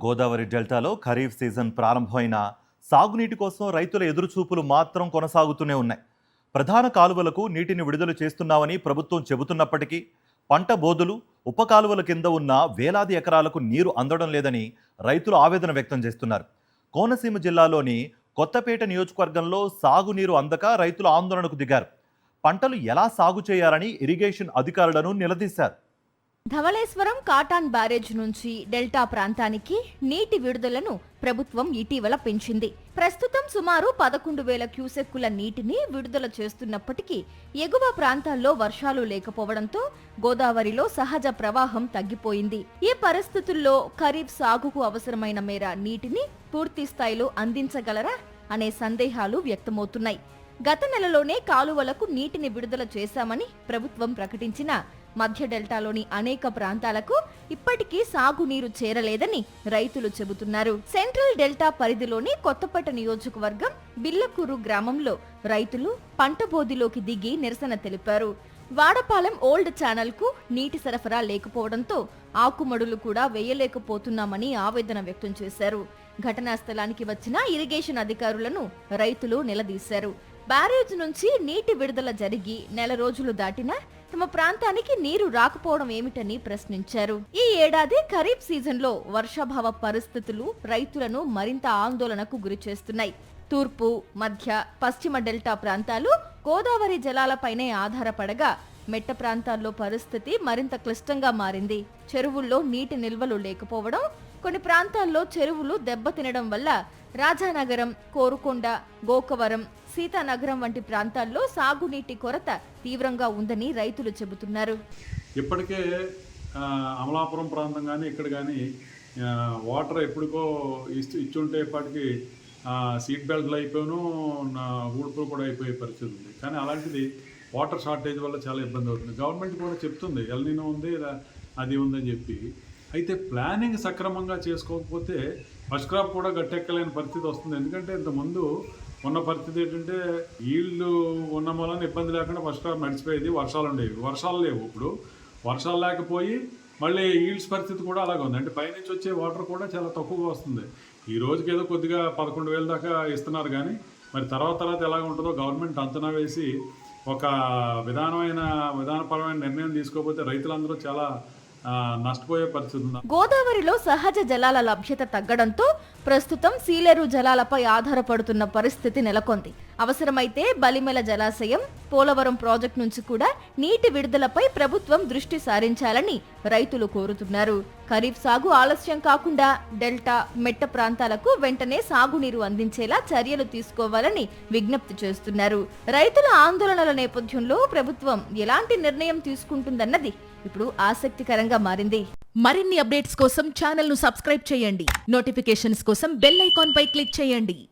గోదావరి డెల్టాలో ఖరీఫ్ సీజన్ ప్రారంభమైన సాగునీటి కోసం రైతుల ఎదురుచూపులు మాత్రం కొనసాగుతూనే ఉన్నాయి. ప్రధాన కాలువలకు నీటిని విడుదల చేస్తున్నామని ప్రభుత్వం చెబుతున్నప్పటికీ పంట బోదులు, ఉప కాలువల కింద ఉన్న వేలాది ఎకరాలకు నీరు అందడం లేదని రైతులు ఆవేదన వ్యక్తం చేస్తున్నారు. కోనసీమ జిల్లాలోని కొత్తపేట నియోజకవర్గంలో సాగునీరు అందక రైతులు ఆందోళనకు దిగారు. పంటలు ఎలా సాగు చేయాలని ఇరిగేషన్ అధికారులను నిలదీశారు. ధవళేశ్వరం కాటాన్ బ్యారేజ్ నుంచి డెల్టా ప్రాంతానికి నీటి విడుదలను ప్రభుత్వం ఇటీవల పెంచింది. ప్రస్తుతం సుమారు 11,000 క్యూసెక్కుల నీటిని విడుదల చేస్తున్నప్పటికీ ఎగువ ప్రాంతాల్లో వర్షాలు లేకపోవడంతో గోదావరిలో సహజ ప్రవాహం తగ్గిపోయింది. ఈ పరిస్థితుల్లో ఖరీఫ్ సాగుకు అవసరమైన మేర నీటిని పూర్తి స్థాయిలో అందించగలరా అనే సందేహాలు వ్యక్తమవుతున్నాయి. గత నెలలోనే కాలువలకు నీటిని విడుదల చేశామని ప్రభుత్వం ప్రకటించిన మధ్య డెల్టాలోని అనేక ప్రాంతాలకు ఇప్పటికీ సాగునీరు చేరలేదని రైతులు చెబుతున్నారు. సెంట్రల్ డెల్టా పరిధిలోని కొత్తపేట నియోజకవర్గం బిల్లకూరు గ్రామంలో రైతులు పంట బోదిలోకి దిగి నిరసన తెలిపారు. వాడపాలెం ఓల్డ్ ఛానల్ కు నీటి సరఫరా లేకపోవడంతో ఆకుమడులు కూడా వేయలేకపోతున్నామని ఆవేదన వ్యక్తం చేశారు. ఘటనా స్థలానికి వచ్చిన ఇరిగేషన్ అధికారులను రైతులు నిలదీశారు. బ్యారేజ్ నుంచి నీటి విడుదల జరిగి నెల రోజులు దాటినా తమ ప్రాంతానికి నీరు రాకపోవడం ఏమిటని ప్రశ్నించారు. ఈ ఏడాది ఖరీఫ్ సీజన్లో వర్షాభావ పరిస్థితులు రైతులను మరింత ఆందోళనకు గురిచేస్తున్నాయి. తూర్పు, మధ్య, పశ్చిమ డెల్టా ప్రాంతాలు గోదావరి జలాలపైనే ఆధారపడగా మెట్ట ప్రాంతాల్లో పరిస్థితి మరింత క్లిష్టంగా మారింది. చెరువుల్లో నీటి నిల్వలు లేకపోవడం, కొన్ని ప్రాంతాల్లో చెరువులు దెబ్బతినడం వల్ల రాజానగరం, కోరుకొండ, గోకవరం, సీతానగరం వంటి ప్రాంతాల్లో సాగునీటి కొరత తీవ్రంగా ఉందని రైతులు చెబుతున్నారు. ఇప్పటికే అమలాపురం ప్రాంతం కానీ ఇక్కడ కానీ వాటర్ ఎప్పటికో ఇచ్చుంటే ఇప్పటికి సీట్ బెల్ట్లు అయిపోయాను, ఊడుపులు కూడా అయిపోయే పరిస్థితి ఉంది. కానీ అలాంటిది వాటర్ షార్టేజ్ వల్ల చాలా ఇబ్బంది అవుతుంది. గవర్నమెంట్ కూడా చెప్తుంది ఎల్నినో ఉంది, అది ఉందని చెప్పి. అయితే ప్లానింగ్ సక్రమంగా చేసుకోకపోతే ఫస్ట్ క్రాప్ కూడా గట్టెక్కలేని పరిస్థితి వస్తుంది. ఎందుకంటే ఇంతకుముందు ఉన్న పరిస్థితి ఏంటంటే ఈల్డ్ ఉన్న మూలన ఇబ్బంది లేకుండా ఫస్ట్ క్రాప్ నడిచిపోయేది. వర్షాలు ఉండేవి, వర్షాలు లేవు. ఇప్పుడు వర్షాలు లేకపోయి మళ్ళీ ఈల్డ్స్ పరిస్థితి కూడా అలాగే ఉంది. అంటే పైనుంచి వచ్చే వాటర్ కూడా చాలా తక్కువగా వస్తుంది. ఈ రోజుకి ఏదో కొద్దిగా 11,000 దాకా ఇస్తున్నారు. కానీ మరి తర్వాత ఎలాగ ఉంటుందో గవర్నమెంట్ అంచనా వేసి ఒక విధానపరమైన నిర్ణయం తీసుకోకపోతే రైతులందరూ చాలా నష్టపోయే పరిస్థితి ఉంది. గోదావరిలో సహజ జలాల లభ్యత తగ్గడంతో ప్రస్తుతం సీలేరు జలాలపై ఆధారపడుతున్న పరిస్థితి నెలకొంది. అవసరమైతే బలిమెల జలాశయం, పోలవరం ప్రాజెక్టు నుంచి కూడా నీటి విడుదలపై ప్రభుత్వం దృష్టి సారించాలని రైతులు కోరుతున్నారు. ఖరీఫ్ సాగు ఆలస్యం కాకుండా డెల్టా, మెట్ట ప్రాంతాలకు వెంటనే సాగునీరు అందించేలా చర్యలు తీసుకోవాలని విజ్ఞప్తి చేస్తున్నారు. రైతుల ఆందోళనల నేపథ్యంలో ప్రభుత్వం ఎలాంటి నిర్ణయం తీసుకుంటుందన్నది ఇప్పుడు ఆసక్తికరంగా మారింది. మరిన్ని అప్డేట్స్ కోసం ఛానల్ ను సబ్స్క్రైబ్ చేయండి. నోటిఫికేషన్స్ కోసం బెల్ ఐకాన్ పై క్లిక్ చేయండి.